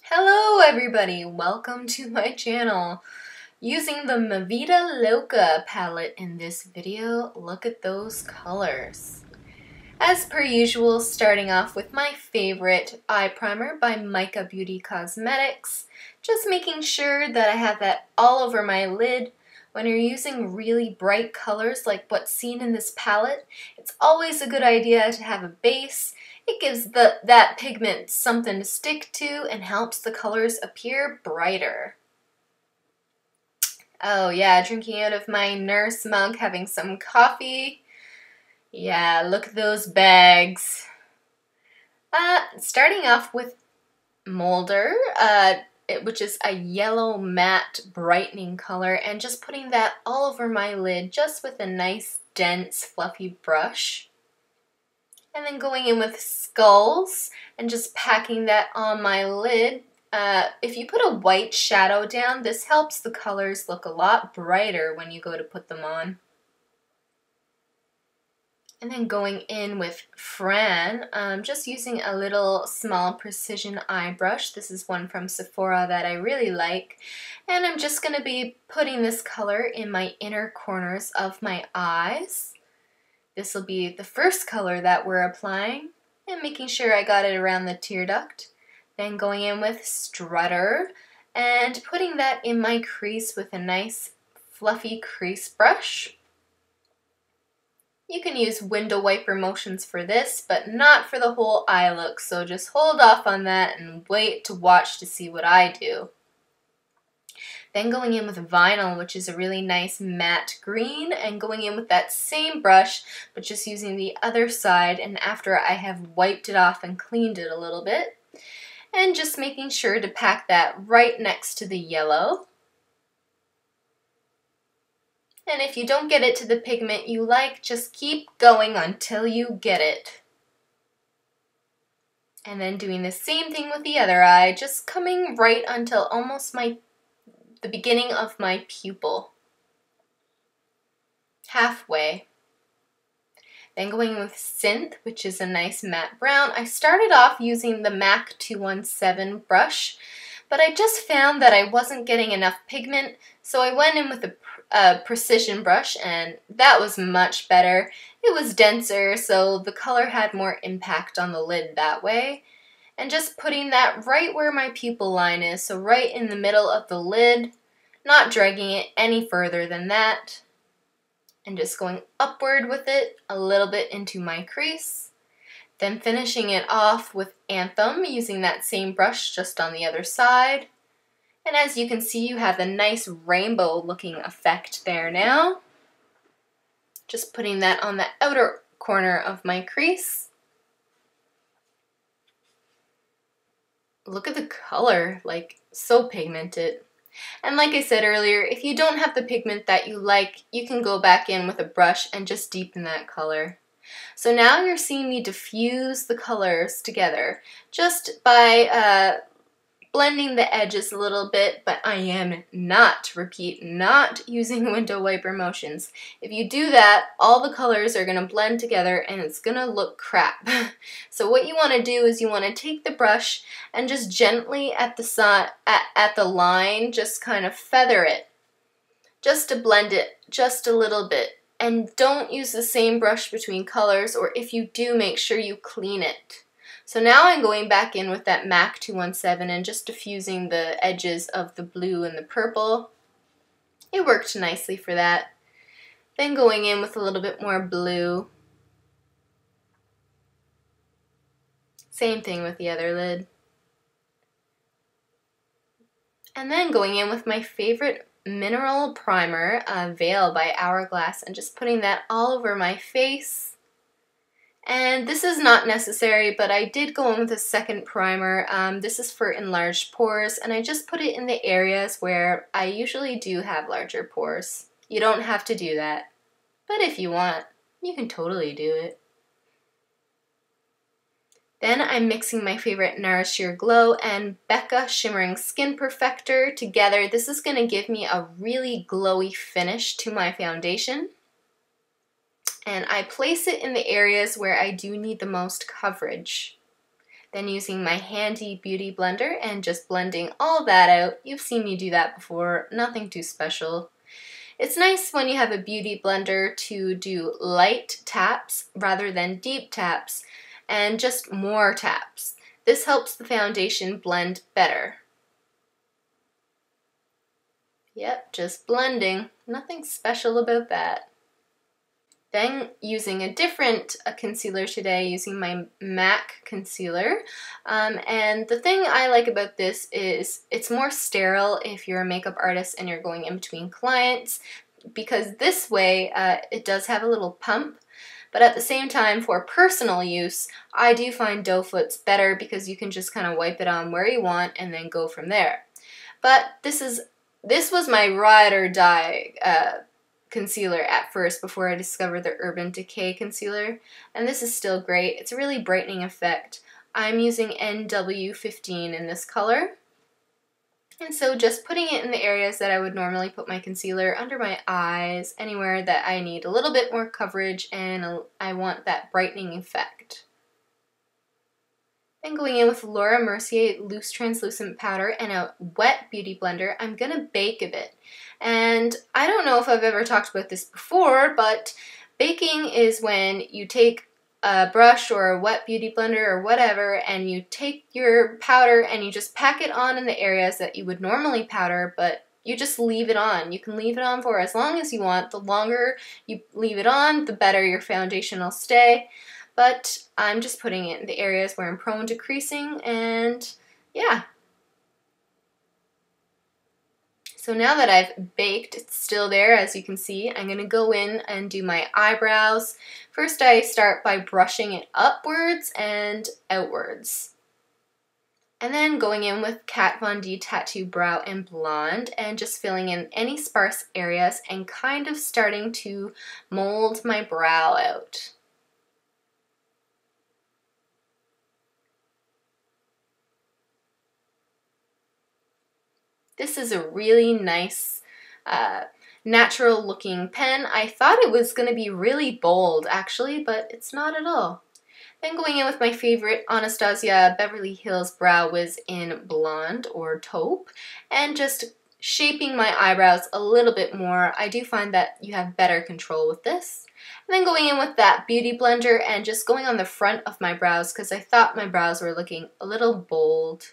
Hello everybody, welcome to my channel. Using the Mavita Loca palette in this video, look at those colors. As per usual, starting off with my favorite eye primer by Mica Beauty Cosmetics. Just making sure that I have that all over my lid. When you're using really bright colors like what's seen in this palette, it's always a good idea to have a base. It gives that pigment something to stick to and helps the colors appear brighter. Oh yeah, drinking out of my nurse mug, having some coffee. Yeah, look at those bags. Starting off with Molder, which is a yellow matte brightening color, and just putting that all over my lid just with a nice dense fluffy brush. And then going in with Skulls and just packing that on my lid. If you put a white shadow down, this helps the colors look a lot brighter when you go to put them on. And then going in with Fran, just using a little small precision eye brush. This is one from Sephora that I really like. And I'm just going to be putting this color in my inner corners of my eyes. This will be the first color that we're applying, and making sure I got it around the tear duct. Then going in with Strutter and putting that in my crease with a nice fluffy crease brush. You can use window wiper motions for this, but not for the whole eye look, so just hold off on that and wait to watch to see what I do. Then going in with Vinyl, which is a really nice matte green, and going in with that same brush, but just using the other side, and after I have wiped it off and cleaned it a little bit. And just making sure to pack that right next to the yellow. And if you don't get it to the pigment you like, just keep going until you get it. And then doing the same thing with the other eye, just coming right until almost the beginning of my pupil. Halfway. Then going in with Synth, which is a nice matte brown. I started off using the MAC 217 brush, but I just found that I wasn't getting enough pigment, so I went in with a precision brush, and that was much better. It was denser, so the color had more impact on the lid that way. And just putting that right where my pupil line is, so right in the middle of the lid, not dragging it any further than that. And just going upward with it a little bit into my crease. Then finishing it off with Anthem, using that same brush just on the other side. And as you can see, you have a nice rainbow looking effect there now. Just putting that on the outer corner of my crease. Look at the color, like so pigmented. And like I said earlier, if you don't have the pigment that you like, you can go back in with a brush and just deepen that color. So now you're seeing me diffuse the colors together just by blending the edges a little bit, but I am not using window wiper motions. If you do that, all the colors are going to blend together and it's going to look crap. So what you want to do is you want to take the brush and just gently at the side, at the line, just kind of feather it, just to blend it just a little bit. And don't use the same brush between colors, or if you do, make sure you clean it. So now I'm going back in with that MAC 217 and just diffusing the edges of the blue and the purple. It worked nicely for that. Then going in with a little bit more blue. Same thing with the other lid. And then going in with my favorite mineral primer, Veil by Hourglass, and just putting that all over my face. And this is not necessary, but I did go in with a second primer. This is for enlarged pores, and I just put it in the areas where I usually do have larger pores. You don't have to do that, but if you want, you can totally do it. Then I'm mixing my favorite Nourish Your Glow and Becca Shimmering Skin Perfector together. This is going to give me a really glowy finish to my foundation. And I place it in the areas where I do need the most coverage. Then using my handy beauty blender and just blending all that out. You've seen me do that before, nothing too special. It's nice when you have a beauty blender to do light taps rather than deep taps and just more taps. This helps the foundation blend better. Yep, just blending. Nothing special about that. Then using a different concealer today, using my MAC concealer. And the thing I like about this is it's more sterile if you're a makeup artist and you're going in between clients, because this way it does have a little pump. But at the same time, for personal use, I do find doe foots better because you can just kind of wipe it on where you want and then go from there. But this was my ride or die concealer at first before I discovered the Urban Decay concealer, and this is still great. It's a really brightening effect. I'm using NW15 in this color, and so just putting it in the areas that I would normally put my concealer, under my eyes, anywhere that I need a little bit more coverage and I want that brightening effect. Then going in with Laura Mercier Loose Translucent Powder and a wet beauty blender, I'm going to bake a bit. And I don't know if I've ever talked about this before, but baking is when you take a brush or a wet beauty blender or whatever, and you take your powder and you just pack it on in the areas that you would normally powder, but you just leave it on. You can leave it on for as long as you want. The longer you leave it on, the better your foundation will stay. But I'm just putting it in the areas where I'm prone to creasing, and yeah. So now that I've baked, it's still there as you can see. I'm going to go in and do my eyebrows. First I start by brushing it upwards and outwards. And then going in with Kat Von D Tattoo Brow and Blonde and just filling in any sparse areas and kind of starting to mold my brow out. This is a really nice, natural looking pen. I thought it was going to be really bold actually, but it's not at all. Then going in with my favorite Anastasia Beverly Hills Brow Wiz in Blonde or Taupe and just shaping my eyebrows a little bit more. I do find that you have better control with this. And then going in with that beauty blender and just going on the front of my brows because I thought my brows were looking a little bold.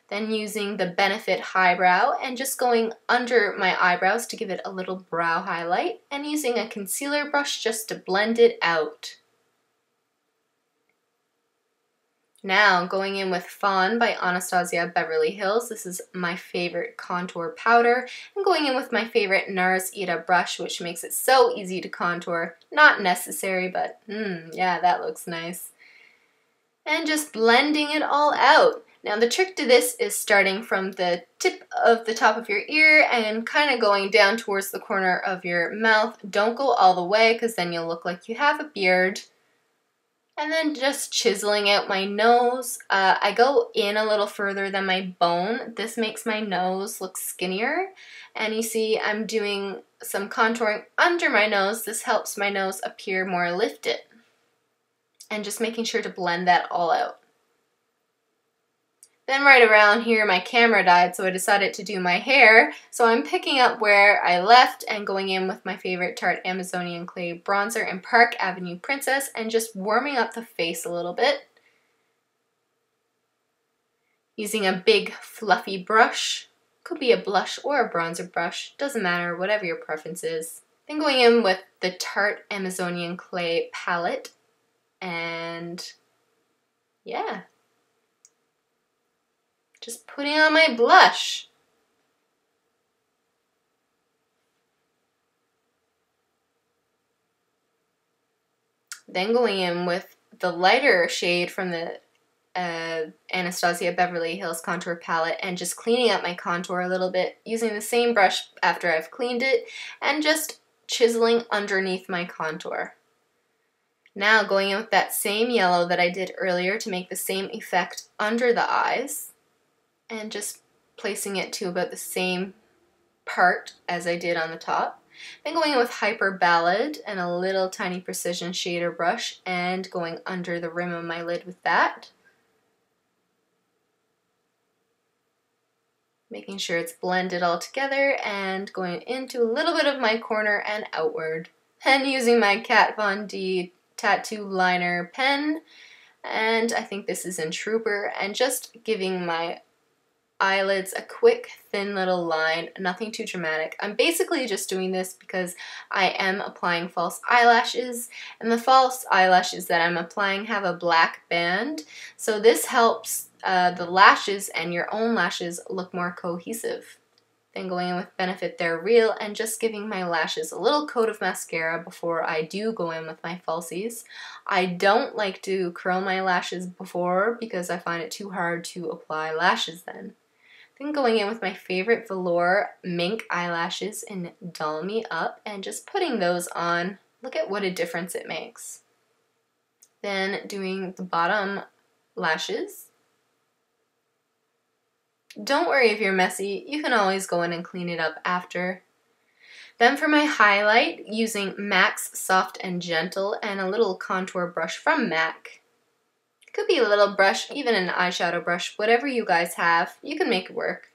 Then using the Benefit Highbrow and just going under my eyebrows to give it a little brow highlight and using a concealer brush just to blend it out. Now going in with Fawn by Anastasia Beverly Hills. This is my favorite contour powder. And going in with my favorite NARS Ita brush, which makes it so easy to contour. Not necessary, but yeah, that looks nice. And just blending it all out. Now the trick to this is starting from the tip of the top of your ear and kind of going down towards the corner of your mouth. Don't go all the way because then you'll look like you have a beard. And then just chiseling out my nose. I go in a little further than my bone. This makes my nose look skinnier. And you see I'm doing some contouring under my nose. This helps my nose appear more lifted. And just making sure to blend that all out. Then right around here my camera died, so I decided to do my hair. So I'm picking up where I left and going in with my favorite Tarte Amazonian Clay Bronzer in Park Avenue Princess and just warming up the face a little bit. Using a big fluffy brush. Could be a blush or a bronzer brush, doesn't matter, whatever your preference is. Then going in with the Tarte Amazonian Clay palette and yeah. Just putting on my blush. Then going in with the lighter shade from the Anastasia Beverly Hills contour palette and just cleaning up my contour a little bit using the same brush after I've cleaned it and just chiseling underneath my contour. Now going in with that same yellow that I did earlier to make the same effect under the eyes. And just placing it to about the same part as I did on the top. Then going in with Hyper Ballad and a little tiny precision shader brush and going under the rim of my lid with that. making sure it's blended all together and going into a little bit of my corner and outward. And using my Kat Von D tattoo liner pen, and I think this is in Trooper, and just giving my eyelids a quick thin little line, nothing too dramatic. I'm basically just doing this because I am applying false eyelashes, and the false eyelashes that I'm applying have a black band, so this helps the lashes and your own lashes look more cohesive. Then going in with Benefit They're Real and just giving my lashes a little coat of mascara before I do go in with my falsies. I don't like to curl my lashes before because I find it too hard to apply lashes then. Then going in with my favorite velour mink eyelashes in Doll Me Up and just putting those on. Look at what a difference it makes. Then doing the bottom lashes. Don't worry if you're messy, you can always go in and clean it up after. Then for my highlight, using MAC's Soft and Gentle and a little contour brush from MAC. It could be a little brush, even an eyeshadow brush, whatever you guys have, you can make it work.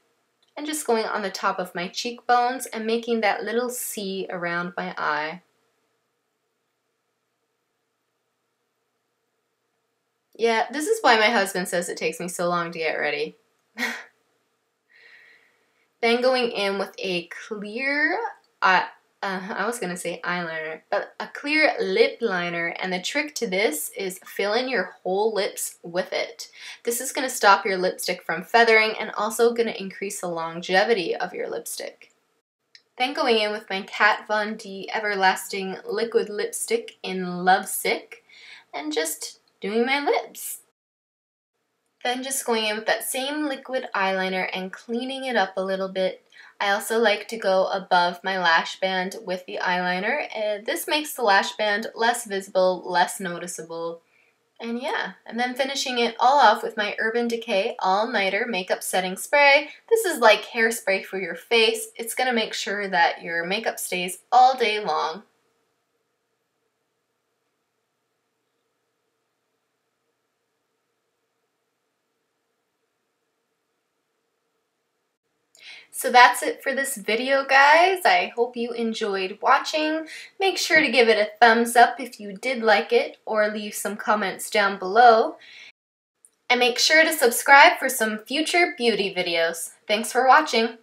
And just going on the top of my cheekbones and making that little C around my eye. Yeah, this is why my husband says it takes me so long to get ready. Then going in with a clear, I was going to say eyeliner, but a clear lip liner, and the trick to this is fill in your whole lips with it. This is going to stop your lipstick from feathering and also going to increase the longevity of your lipstick. Then going in with my Kat Von D Everlasting Liquid Lipstick in Lovesick and just doing my lips. Then just going in with that same liquid eyeliner and cleaning it up a little bit. I also like to go above my lash band with the eyeliner. This makes the lash band less visible, less noticeable. And yeah, and then finishing it all off with my Urban Decay All Nighter Makeup Setting Spray. This is like hairspray for your face. It's going to make sure that your makeup stays all day long. So that's it for this video, guys. I hope you enjoyed watching. Make sure to give it a thumbs up if you did like it, or leave some comments down below. And make sure to subscribe for some future beauty videos. Thanks for watching.